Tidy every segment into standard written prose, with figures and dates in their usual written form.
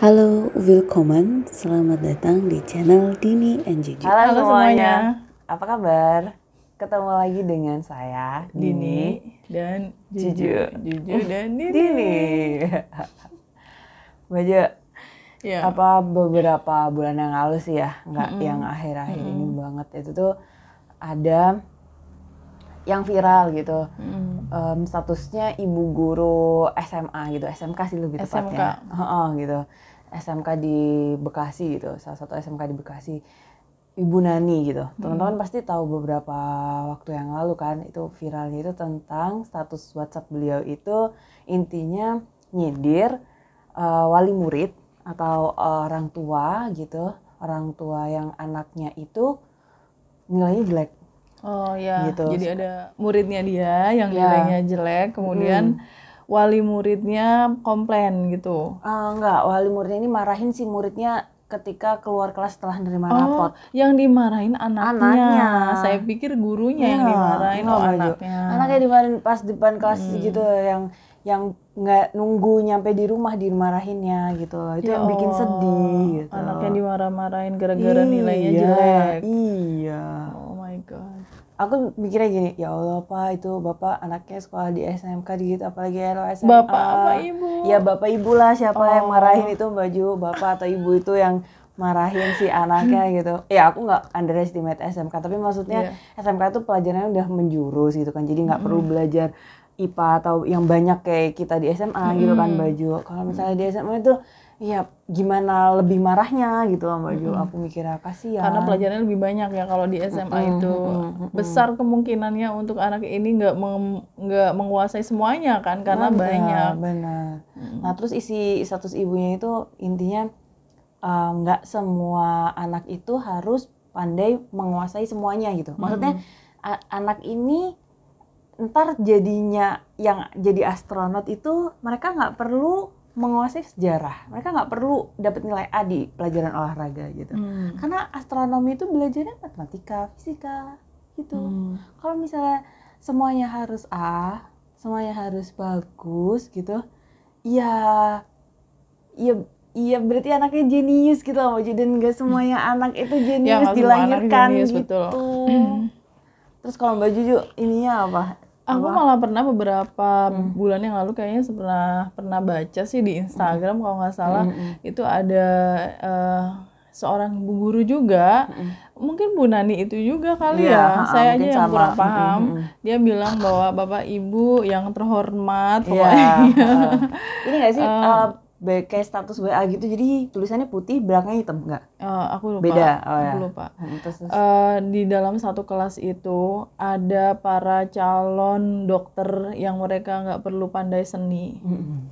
Halo, willkommen. Selamat datang di channel Dini and Juju. Halo semuanya, apa kabar? Ketemu lagi dengan saya, Dini dan Juju dan Dini. Baju, Ya. apa beberapa bulan yang lalu sih ya, nggak yang akhir-akhir ini banget. Itu tuh ada yang viral gitu, statusnya ibu guru SMA gitu, SMK sih lebih tepatnya. Gitu. SMK di Bekasi gitu, salah satu SMK di Bekasi, Ibu Nani gitu. Teman-teman pasti tahu beberapa waktu yang lalu kan, itu viralnya itu tentang status WhatsApp beliau itu intinya nyindir wali murid atau orang tua gitu, orang tua yang anaknya itu nilainya jelek. Oh ya, Gitu. jadi ada muridnya dia yang nilainya jelek, kemudian wali muridnya komplain gitu. Enggak, wali muridnya ini marahin si muridnya ketika keluar kelas setelah nerima raport. Yang dimarahin anaknya. Saya pikir gurunya yang dimarahin, anaknya. Anaknya dimarahin pas depan kelas gitu, yang nggak nunggu nyampe di rumah dimarahinnya gitu loh. Itu yang bikin sedih gitu. Anaknya dimarah-marahin gara-gara nilainya jelek. Iya. Oh my god. Aku mikirnya gini, ya Allah Pak, itu Bapak anaknya sekolah di SMK gitu, apalagi SMA. Bapak apa ibu? Ya Bapak ibu lah, siapa yang marahin itu baju Bapak atau ibu itu yang marahin si anaknya gitu. Ya aku nggak underestimate SMK, tapi maksudnya SMK itu pelajarannya udah menjurus gitu kan, jadi nggak perlu belajar IPA atau yang banyak kayak kita di SMA gitu kan baju. Kalau misalnya di SMA itu ya gimana lebih marahnya gitu loh Baju. Aku mikirnya kasihan. Karena pelajarannya lebih banyak ya kalau di SMA itu. Besar kemungkinannya untuk anak ini nggak menguasai semuanya kan, karena banyak. Benar. Nah terus isi status ibunya itu intinya nggak semua anak itu harus pandai menguasai semuanya gitu. Maksudnya anak ini ntar jadinya yang jadi astronot itu mereka nggak perlu menguasai sejarah, mereka nggak perlu dapat nilai A di pelajaran olahraga gitu, karena astronomi itu belajarnya matematika, fisika gitu. Kalau misalnya semuanya harus A, semuanya harus bagus gitu, ya berarti anaknya jenius gitu loh, dan nggak semuanya anak itu jenius dilahirkan jenius, gitu. Betul. Terus kalau Mbak Juju ininya apa? Aku malah pernah beberapa bulan yang lalu kayaknya pernah baca sih di Instagram kalau nggak salah, itu ada seorang ibu guru juga, mungkin Bu Nani itu juga kali ya, saya aja yang kurang paham. Dia bilang bahwa Bapak Ibu yang terhormat, pokoknya. Ini nggak sih kayak status WA gitu, jadi tulisannya putih, belakangnya hitam nggak? Aku lupa. Beda. Aku lupa. Terus. Di dalam satu kelas itu ada para calon dokter yang mereka nggak perlu pandai seni,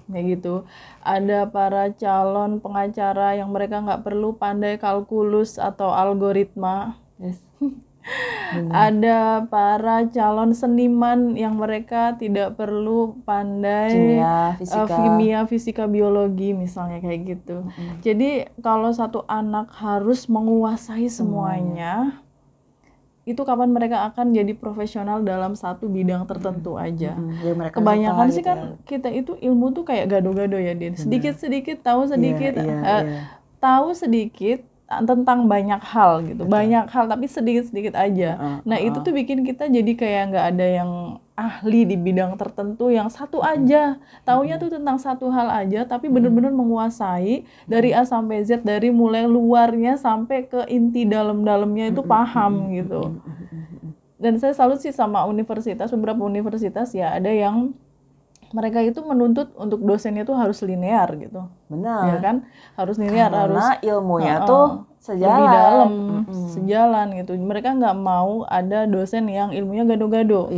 kayak gitu. Ada para calon pengacara yang mereka nggak perlu pandai kalkulus atau algoritma. Yes. Ada para calon seniman yang mereka tidak perlu pandai kimia, fisika, biologi misalnya kayak gitu. Jadi kalau satu anak harus menguasai semuanya, itu kapan mereka akan jadi profesional dalam satu bidang tertentu aja. Kebanyakan sih kan kita itu ilmu tuh kayak gado-gado ya, Din. Sedikit-sedikit tahu sedikit, tahu sedikit tentang banyak hal gitu. Banyak hal tapi sedikit-sedikit aja. Nah itu tuh bikin kita jadi kayak nggak ada yang ahli di bidang tertentu, yang satu aja taunya tuh tentang satu hal aja, tapi bener-bener menguasai dari A sampai Z, dari mulai luarnya sampai ke inti dalam-dalamnya itu paham gitu. Dan saya salut sih sama universitas, beberapa universitas ya, ada yang mereka itu menuntut untuk dosennya tuh harus linear gitu. Benar. Ya kan? Harus linear, karena ilmunya tuh sejalan. Lebih dalam, sejalan gitu. Mereka nggak mau ada dosen yang ilmunya gado-gado.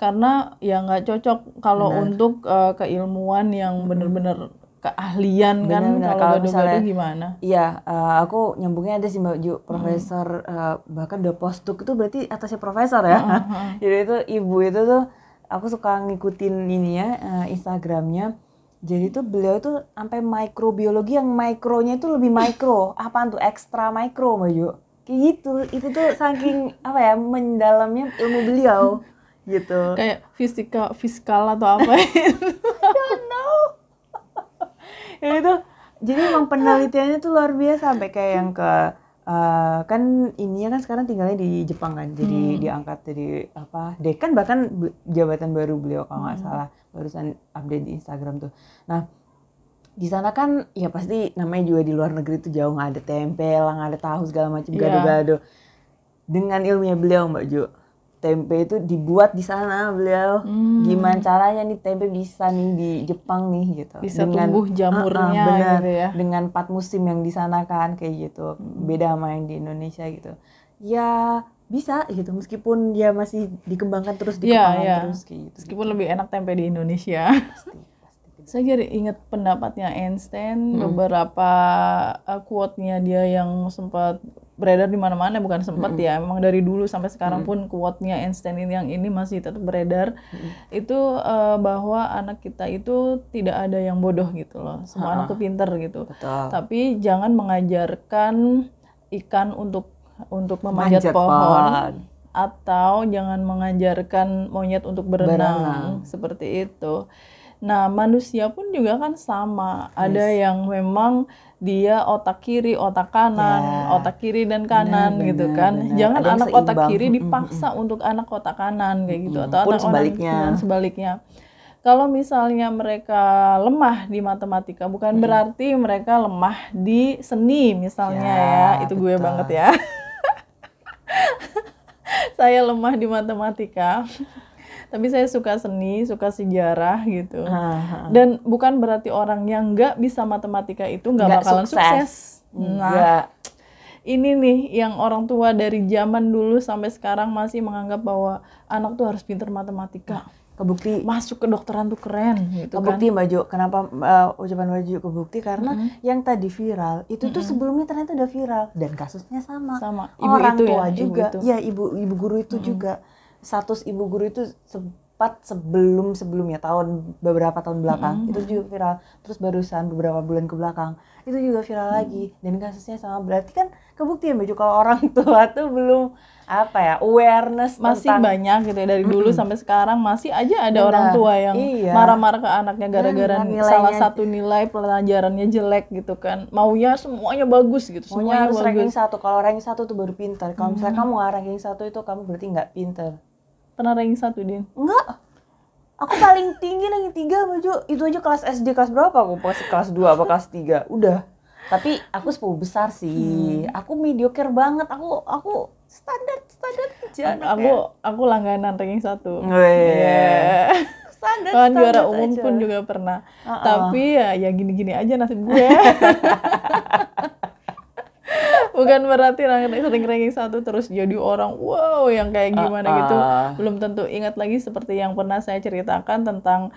Karena ya nggak cocok kalau untuk keilmuan yang bener-bener keahlian kan. Kalau gado-gado gimana? Iya, aku nyambungnya ada sih Mbak Ju, profesor, bahkan udah postdoc itu berarti atasnya profesor ya. Jadi itu ibu itu tuh, aku suka ngikutin ininya, Instagramnya. Jadi tuh beliau tuh sampai mikrobiologi yang mikronya itu lebih mikro. Apaan tuh? Ekstra mikro, Mbak Ju. Kayak gitu. Itu tuh saking apa ya, mendalamnya ilmu beliau gitu. Kayak fiskal atau apa itu. Ya itu Jadi emang penelitiannya tuh luar biasa sampai kayak yang ke kan ininya kan sekarang tinggalnya di Jepang kan, jadi diangkat jadi apa dekan, bahkan jabatan baru beliau kalau nggak salah, barusan update di Instagram tuh. Nah di sana kan ya pasti namanya juga di luar negeri tuh jauh nggak ada tempe lah, nggak ada tahu segala macam gado-gado. Dengan ilmunya beliau Mbak Jo, tempe itu dibuat di sana beliau. Gimana caranya nih tempe bisa nih di Jepang nih gitu. Bisa dengan, tumbuh jamurnya bener, gitu ya. Dengan 4 musim yang di sana kan kayak gitu. Beda sama yang di Indonesia gitu. Ya bisa gitu meskipun dia masih dikembangkan terus terus kayak gitu. Meskipun lebih enak tempe di Indonesia. Pasti. Saya jadi ingat pendapatnya Einstein, beberapa quote-nya dia yang sempat beredar di mana-mana, bukan sempat ya, memang dari dulu sampai sekarang pun quote-nya Einstein ini masih tetap beredar. Itu bahwa anak kita itu tidak ada yang bodoh gitu loh, semua anak tuh pinter gitu. Betul. Tapi jangan mengajarkan ikan untuk memanjat pohon, atau jangan mengajarkan monyet untuk berenang. Seperti itu. Nah, manusia pun juga kan sama. Ada yang memang dia otak kiri, otak kanan, otak kiri dan kanan gitu kan. Jangan anak otak kiri dipaksa untuk anak otak kanan kayak gitu, atau anak sebaliknya. Kalau misalnya mereka lemah di matematika, bukan berarti mereka lemah di seni misalnya ya. Itu gue banget ya. Saya lemah di matematika. Tapi saya suka seni, suka sejarah gitu. Dan bukan berarti orang yang nggak bisa matematika itu nggak bakalan sukses. Nah, ini nih yang orang tua dari zaman dulu sampai sekarang masih menganggap bahwa anak tuh harus pintar matematika. Kebukti masuk kedokteran tuh keren gitu kebukti kan. Mbak Jo, kenapa ucapan Mbak Jo kebukti karena yang tadi viral itu tuh sebelumnya ternyata udah viral dan kasusnya sama. Ibu orang itu tua ya, juga ibu guru itu juga. Status ibu guru itu sempat sebelumnya beberapa tahun belakang itu juga viral, terus barusan beberapa bulan ke belakang itu juga viral lagi dan kasusnya sama. Berarti kan kebukti ya Mbak Jo kalau orang tua tuh belum awareness masih tentang, banyak gitu ya, dari dulu sampai sekarang masih aja ada orang tua yang marah-marah ke anaknya gara-gara salah satu nilai pelajarannya jelek gitu kan, maunya semuanya bagus gitu, semuanya harus ranking 1. Kalau ranking 1 tuh baru pintar. Kalau misalnya kamu nggak ranking 1 itu kamu berarti nggak pintar. Pernah ranking 1 Din? Enggak. Aku paling tinggi ranking 3 Mbak Jo. Itu aja kelas SD kelas berapa aku? Kelas 2 apa kelas 3. Udah. Tapi aku 10 besar sih. Aku mediocre banget. Aku standar aja. Aku langganan ranking 1. Standar. Kan juara umum aja. Pun juga pernah. Tapi ya gini-gini aja nasib gue. Bukan berarti sering ranking 1 terus jadi orang wow yang kayak gimana gitu. Belum tentu. Ingat lagi seperti yang pernah saya ceritakan tentang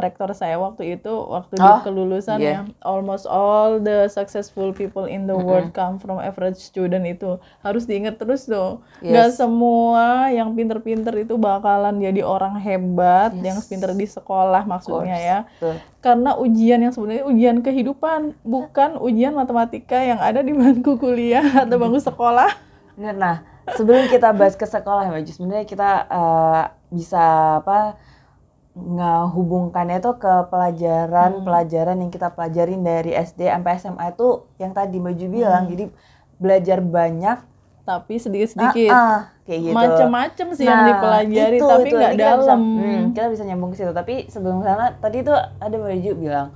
rektor saya waktu itu, waktu di kelulusan ya. Almost all the successful people in the world come from average student. Itu harus diingat terus tuh. Gak semua yang pinter-pinter itu bakalan jadi orang hebat, yang pinter di sekolah maksudnya ya. Karena ujian yang sebenarnya ujian kehidupan, bukan ujian matematika yang ada di bangku kuliah atau bangku sekolah. Nah, sebelum kita bahas ke sekolah Mbak Jo, sebenarnya kita bisa ngehubungkannya itu ke pelajaran yang kita pelajarin dari SD sampai SMA itu yang tadi Mbak Jo bilang. Jadi belajar banyak tapi sedikit-sedikit kayak gitu. Macam-macam sih yang dipelajari tapi nggak dalam. Kita bisa nyambung ke situ. Tapi sebelum sana tadi tuh ada Mbak Jo bilang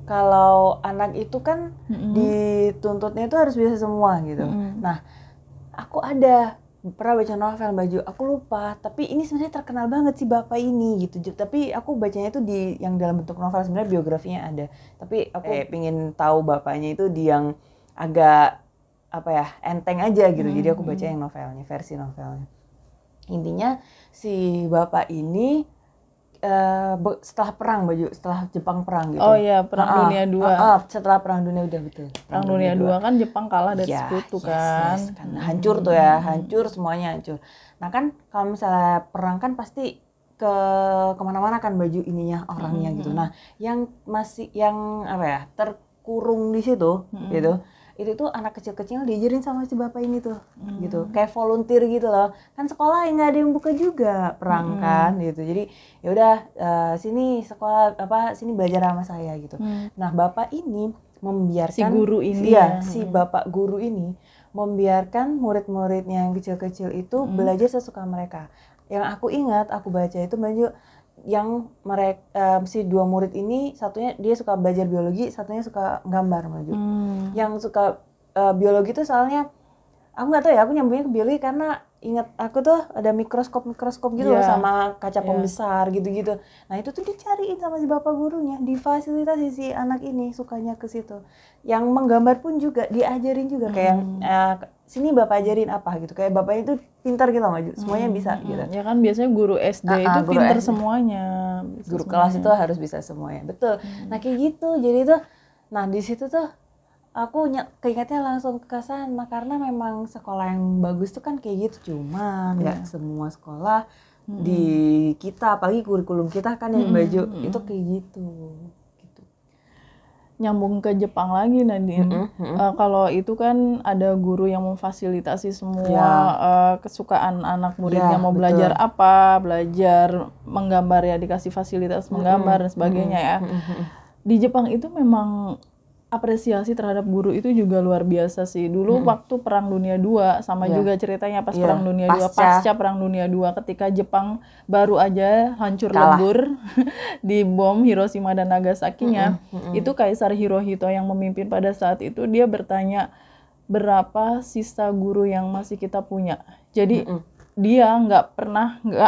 kalau anak itu kan dituntutnya itu harus bisa semua gitu. Nah, aku pernah baca novel Mbak Jo, aku lupa. Tapi ini sebenarnya terkenal banget sih bapak ini gitu. Tapi aku bacanya itu yang dalam bentuk novel, sebenarnya biografinya ada. Tapi aku pengen tahu bapaknya itu di yang agak enteng aja gitu. Jadi aku baca yang novelnya, versi novelnya. Intinya si bapak ini setelah perang Mbak Jo, setelah Jepang perang gitu. Oh iya, Perang Dunia II. Setelah Perang Dunia udah betul. Perang Dunia II kan Jepang kalah dari Sekutu kan. Hancur tuh ya, hancur semuanya hancur. Nah kan kalau misalnya perang kan pasti kemana-mana kan baju ininya orangnya gitu. Nah yang terkurung di situ gitu, itu tuh anak kecil-kecil diajarin sama si bapak ini tuh, gitu, kayak volunteer gitu loh, kan sekolah nggak ada yang buka juga perang kan, gitu, jadi ya udah sini sekolah sini belajar sama saya gitu. Nah bapak ini membiarkan si guru ini si bapak guru ini membiarkan murid-muridnya yang kecil-kecil itu belajar sesuka mereka. Yang aku ingat, aku baca itu baju yang mereka si dua murid ini, satunya dia suka belajar biologi, satunya suka gambar maju. Yang suka biologi itu soalnya aku nggak tahu ya, aku nyambungnya ke biologi karena ingat aku tuh ada mikroskop gitu loh, sama kaca pembesar gitu-gitu. Nah itu tuh dicariin sama si bapak gurunya, difasilitasi si anak ini sukanya ke situ. Yang menggambar pun juga diajarin juga kayak sini bapak ajarin apa gitu, kayak bapaknya itu pintar gitu maju, semuanya bisa gitu. Ya kan biasanya guru SD itu guru pintar SD. Semuanya. Guru kelas itu harus bisa semuanya, betul. Nah kayak gitu, jadi tuh, nah di situ tuh aku keingetnya langsung ke sana karena memang sekolah yang bagus tuh kan kayak gitu, cuman nggak semua sekolah di kita, apalagi kurikulum kita kan yang baju itu kayak gitu. Nyambung ke Jepang lagi Nadine, kalau itu kan ada guru yang memfasilitasi semua kesukaan anak muridnya, mau belajar apa, belajar menggambar ya dikasih fasilitas menggambar dan sebagainya ya. Di Jepang itu memang apresiasi terhadap guru itu juga luar biasa sih. Dulu waktu Perang Dunia II sama juga ceritanya pas Perang Dunia II, pasca Perang Dunia II ketika Jepang baru aja hancur lebur di bom Hiroshima dan Nagasaki-nya. Itu Kaisar Hirohito yang memimpin pada saat itu, dia bertanya berapa sisa guru yang masih kita punya. Jadi dia nggak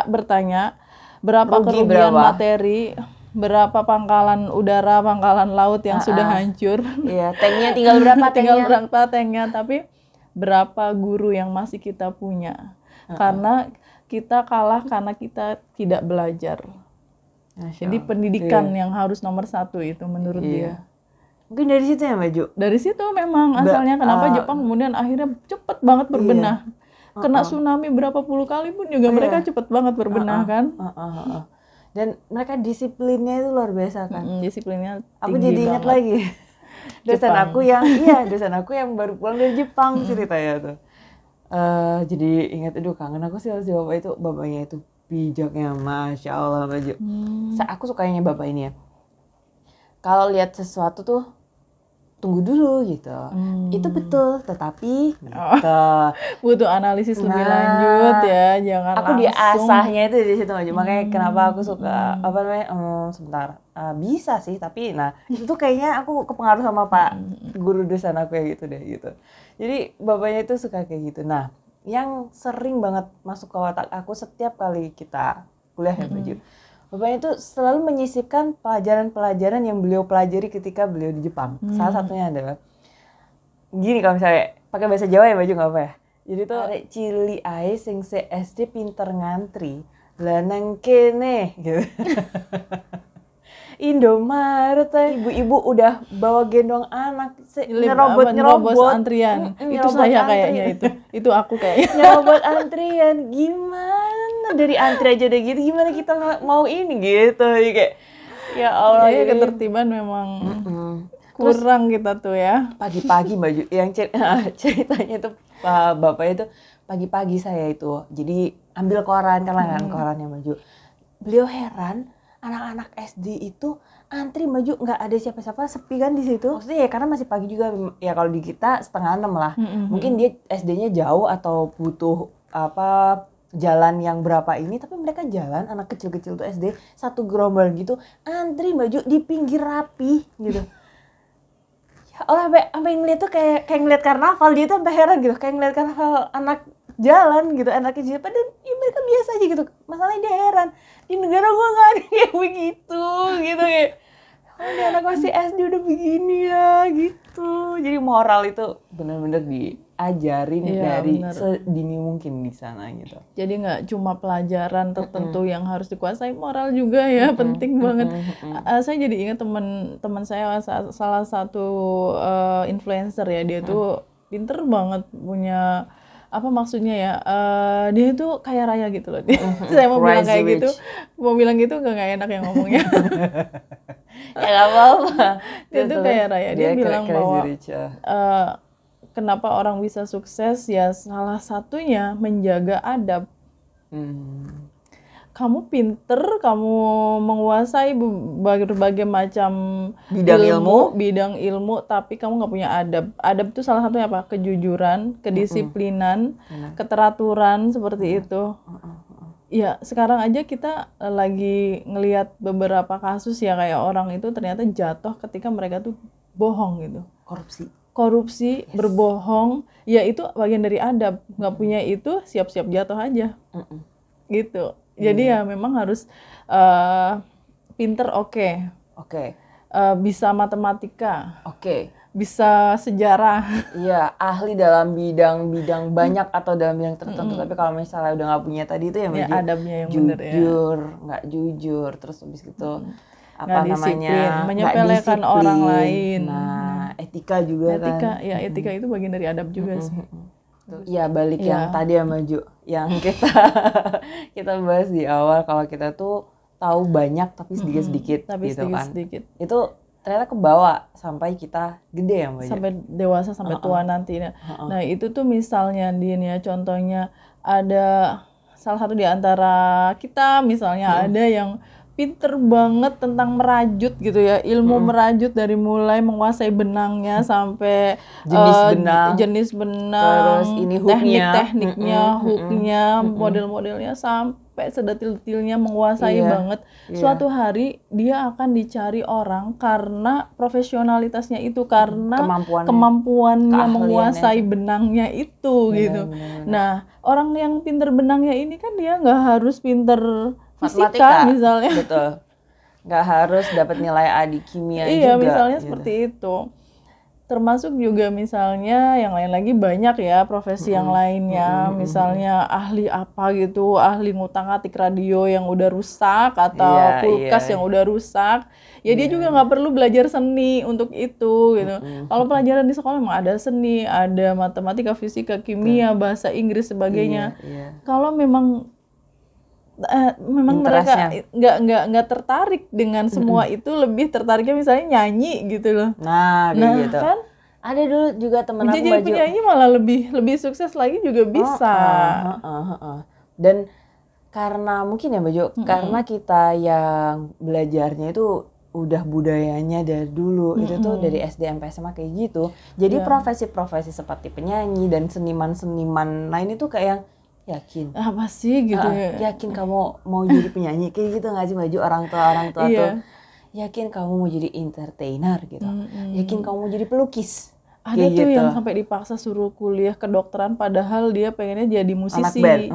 bertanya berapa kerugian materi, berapa pangkalan udara, pangkalan laut yang sudah hancur. Iya, tanknya tinggal berapa tanknya, tapi berapa guru yang masih kita punya. Karena kita kalah karena kita tidak belajar. Jadi pendidikan yang harus nomor satu itu menurut dia. Mungkin dari situ ya Maju? Dari situ memang asalnya kenapa Jepang kemudian akhirnya cepet banget berbenah. Kena tsunami berapa puluh kali pun juga mereka cepet banget berbenah kan. Dan mereka disiplinnya itu luar biasa kan. Disiplinnya tinggi. Aku jadi ingat lagi dosen aku yang baru pulang dari Jepang ceritanya tuh. Jadi ingat, aduh kangen aku sih si bapaknya itu bijaknya, masya Allah Maju. Aku sukanya bapak ini ya. Kalau lihat sesuatu tuh tunggu dulu gitu. Itu betul, tetapi butuh analisis lebih lanjut ya, jangan aku langsung. Diasahnya itu di situ aja. Makanya kenapa aku suka bisa sih, tapi itu tuh kayaknya aku kepengaruh sama Pak guru dosen aku ya gitu deh gitu. Jadi bapaknya itu suka kayak gitu. Nah, yang sering banget masuk ke otak aku setiap kali kita kuliah ya Baju. Bapaknya itu selalu menyisipkan pelajaran-pelajaran yang beliau pelajari ketika beliau di Jepang. Salah satunya adalah gini, kalau misalnya pakai bahasa Jawa ya Baju nggak apa ya. Jadi tuh arek cili ae sing se SD pinter ngantri, lah nang kene gitu. Indomaret ibu-ibu udah bawa gendong anak nyerobot antrian. Itu saya kayaknya itu aku kayaknya. Nyerobot antrian, gimana dari antri aja udah gitu, gimana kita mau ini gitu kayak ya Allah ya ketertiban memang kurang kita tuh ya. Pagi-pagi Baju yang ceritanya tuh bapaknya itu pagi-pagi saya itu jadi ambil koran korannya Baju. Beliau heran anak-anak SD itu antri Maju nggak ada siapa-siapa, sepi kan di situ. Maksudnya ya karena masih pagi juga ya, kalau di kita 5:30 lah. Mungkin dia SD-nya jauh atau butuh jalan yang berapa ini, tapi mereka jalan anak kecil-kecil tuh SD satu gerombol gitu antri Maju di pinggir rapi gitu. Ya Allah, sampai ngeliat tuh kayak ngeliat karnaval, dia tuh sampai heran gitu, kayak ngeliat karnaval anak jalan gitu, anak kecil, padahal ya mereka biasa aja gitu. Masalahnya dia heran, di negara gua nggak ada kayak begitu gitu kayak, ini anak masih SD udah begini ya gitu. Jadi moral itu benar-benar diajarin dari sedini mungkin di sana gitu. Jadi nggak cuma pelajaran tertentu yang harus dikuasai, moral juga ya penting banget. Saya jadi ingat teman saya, salah satu influencer ya, dia tuh pinter banget, punya maksudnya ya, dia itu kaya raya gitu loh. Saya mau bilang kayak rich. Gitu, mau bilang gitu nggak enak yang ngomongnya. Ya nggak apa-apa. Dia tuh kaya raya. Dia bilang bahwa kenapa orang bisa sukses ya salah satunya menjaga adab. Kamu pinter, kamu menguasai berbagai macam bidang ilmu, tapi kamu nggak punya adab. Adab itu salah satunya apa? Kejujuran, kedisiplinan, keteraturan seperti itu. Ya sekarang aja kita lagi ngelihat beberapa kasus ya, kayak orang itu ternyata jatuh ketika mereka tuh bohong gitu. Korupsi, berbohong, ya itu bagian dari adab. Nggak punya itu, siap-siap jatuh aja. Gitu. Jadi ya memang harus pinter, oke. Bisa matematika, bisa sejarah, iya, ahli dalam bidang banyak atau dalam bidang tertentu. Tapi kalau misalnya udah nggak punya tadi itu ya adabnya yang jujur, nggak jujur, terus habis gitu menyepelekan orang lain. Nah, etika juga kan. Ya etika itu bagian dari adab juga sih. Iya, balik yang tadi ya Maju, yang kita bahas di awal, kalau kita tuh tahu banyak tapi sedikit-sedikit gitu kan. Itu ternyata kebawa sampai kita gede ya Mbak. Sampai dewasa, sampai tua nanti. Nah itu tuh misalnya Din ya, contohnya ada salah satu di antara kita misalnya ada yang pinter banget tentang merajut gitu ya, ilmu merajut dari mulai menguasai benangnya sampai jenis benang, terus ini tekniknya, hooknya, model-modelnya sampai sedetil-detilnya menguasai banget. Suatu hari dia akan dicari orang karena profesionalitasnya itu, karena kemampuannya menguasai benangnya itu gitu. Nah orang yang pinter benangnya ini kan dia nggak harus pinter fisika misalnya. Betul. Nggak harus dapat nilai A di kimia juga. Iya, misalnya seperti itu. Termasuk juga misalnya yang lain lagi banyak ya profesi yang lainnya. Misalnya ahli apa gitu, ahli ngutang-atik radio yang udah rusak atau kulkas yang udah rusak. Ya dia juga nggak perlu belajar seni untuk itu gitu. Kalau pelajaran di sekolah memang ada seni, ada matematika, fisika, kimia, bahasa Inggris sebagainya. Kalau memang mereka nggak tertarik dengan semua itu, lebih tertariknya misalnya nyanyi gitu loh. Nah gitu. Kan ada dulu juga temen aku jadi penyanyi malah lebih sukses lagi juga bisa. Dan karena mungkin ya Mbak, karena kita yang belajarnya itu udah budayanya dari dulu, itu tuh dari SD sampai SMA kayak gitu. Jadi profesi-profesi seperti penyanyi dan seniman-seniman lain itu kayak yakin apa sih gitu yakin kamu mau jadi penyanyi kayak gitu nggak sih Maju, orang tua tuh yakin kamu mau jadi entertainer gitu, yakin kamu mau jadi pelukis. Ada tuh gitu. Yang sampai dipaksa suruh kuliah kedokteran padahal dia pengennya jadi musisi,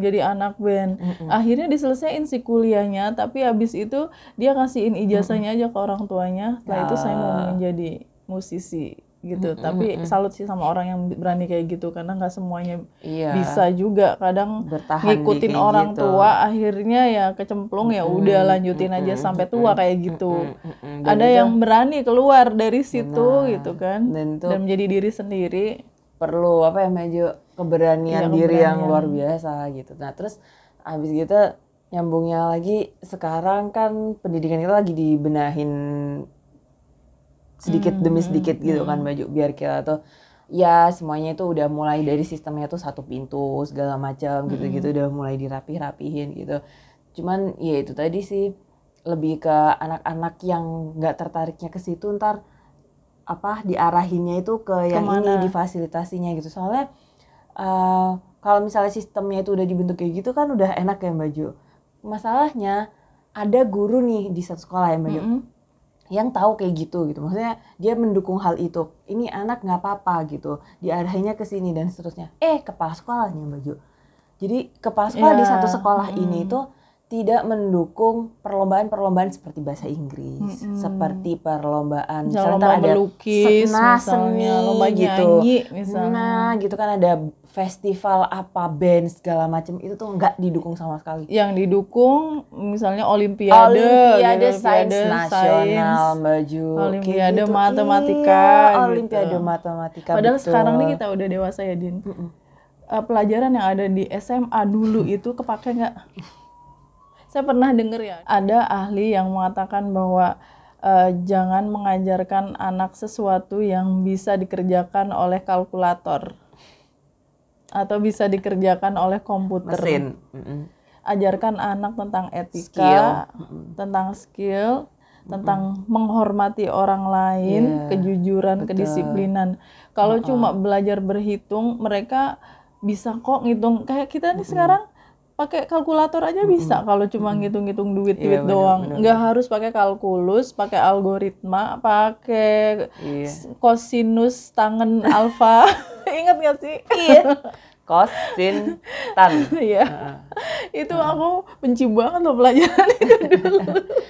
jadi anak band. Akhirnya diselesaiin si kuliahnya, tapi abis itu dia kasihin ijazahnya aja ke orang tuanya. Setelah itu saya mau menjadi musisi gitu. Tapi salut sih sama orang yang berani kayak gitu, karena nggak semuanya bisa juga. Kadang ngikutin orang tua akhirnya ya kecemplung, ya udah lanjutin aja sampai tua kayak gitu. Ada yang berani keluar dari situ gitu kan, dan menjadi diri sendiri. Perlu apa ya Maju, keberanian diri yang luar biasa gitu. Nah terus abis gitu nyambungnya lagi, sekarang kan pendidikan kita lagi dibenahin sedikit demi sedikit gitu kan Baju, biar kita tuh ya semuanya itu udah mulai dari sistemnya tuh satu pintu segala macam gitu-gitu, udah mulai dirapih-rapihin gitu. Cuman ya itu tadi sih, lebih ke anak-anak yang nggak tertariknya ke situ, ntar apa diarahinnya itu ke yang ini, difasilitasinya gitu. Soalnya kalau misalnya sistemnya itu udah dibentuk kayak gitu kan udah enak ya Baju. Masalahnya ada guru nih di satu sekolah ya Baju, yang tahu kayak gitu, maksudnya dia mendukung hal itu, ini anak nggak apa-apa gitu, diarahinnya ke sini dan seterusnya. Kepala sekolahnya Baju, jadi kepala sekolah di satu sekolah ini tuh tidak mendukung perlombaan-perlombaan seperti bahasa Inggris, seperti perlombaan misalnya ada melukis, seni lomba gitu, nyanyi misalnya. Nah gitu kan ada festival apa band segala macam, itu tuh nggak didukung sama sekali. Yang didukung misalnya olimpiade sains nasional Baju, olimpiade gitu. matematika, olimpiade matematika. Padahal betul. Sekarang nih kita udah dewasa ya Din. Pelajaran yang ada di SMA dulu itu kepake nggak? Saya pernah dengar ya, ada ahli yang mengatakan bahwa jangan mengajarkan anak sesuatu yang bisa dikerjakan oleh kalkulator atau bisa dikerjakan oleh komputer. Mesin. Ajarkan anak tentang etika, tentang skill, tentang menghormati orang lain, kejujuran, kedisiplinan. Kalau cuma belajar berhitung, mereka bisa kok ngitung. Kayak kita nih sekarang pakai kalkulator aja bisa kalau cuma ngitung-ngitung duit doang. Nggak harus pakai kalkulus, pakai algoritma, pakai kosinus tangen alfa. Ingat nggak sih? Iya. Kosin tan. Iya. Itu aku benci banget loh pelajaran itu dulu.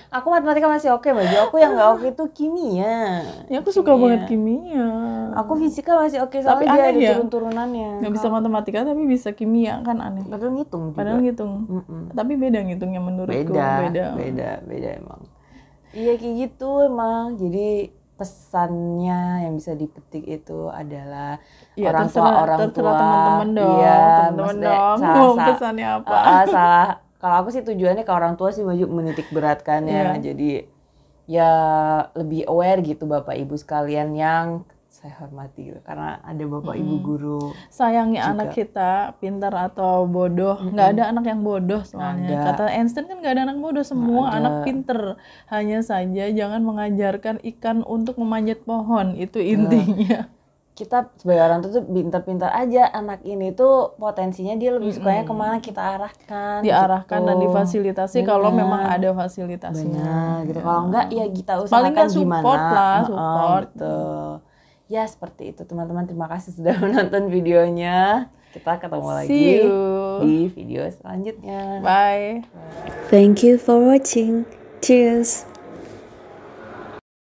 Aku matematika masih oke, Baju. Aku yang nggak oke itu kimia. Ya aku suka banget kimia. Aku fisika masih oke, soalnya dia ada turun-turunannya. Nggak bisa matematika tapi bisa kimia, kan aneh. Padahal ngitung juga. Padahal ngitung. Tapi beda ngitungnya menurutku. Beda emang. Iya kayak gitu emang. Jadi pesannya yang bisa dipetik itu adalah ya, orang tua teman-teman dong, teman-teman dong, pesannya apa? Salah. Kalau aku sih tujuannya ke orang tua sih, Baju, menitik beratkan ya. Jadi ya lebih aware gitu Bapak Ibu sekalian yang saya hormati gitu, karena ada Bapak Ibu guru. Sayangi anak kita pintar atau bodoh, nggak ada anak yang bodoh soalnya. Kata Einstein kan nggak ada anak bodoh, semua anak pinter. Hanya saja jangan mengajarkan ikan untuk memanjat pohon, itu intinya. Kita sebagai orang tua tuh pintar-pintar aja, anak ini tuh potensinya dia lebih sukanya kemana kita arahkan. Diarahkan gitu. Dan difasilitasi kalau memang ada fasilitasnya. Gitu. Kalau enggak ya kita usahakan gimana. Paling support lah, support. Betul. Ya seperti itu teman-teman, terima kasih sudah menonton videonya. Kita ketemu lagi di video selanjutnya. Bye. Thank you for watching. Cheers.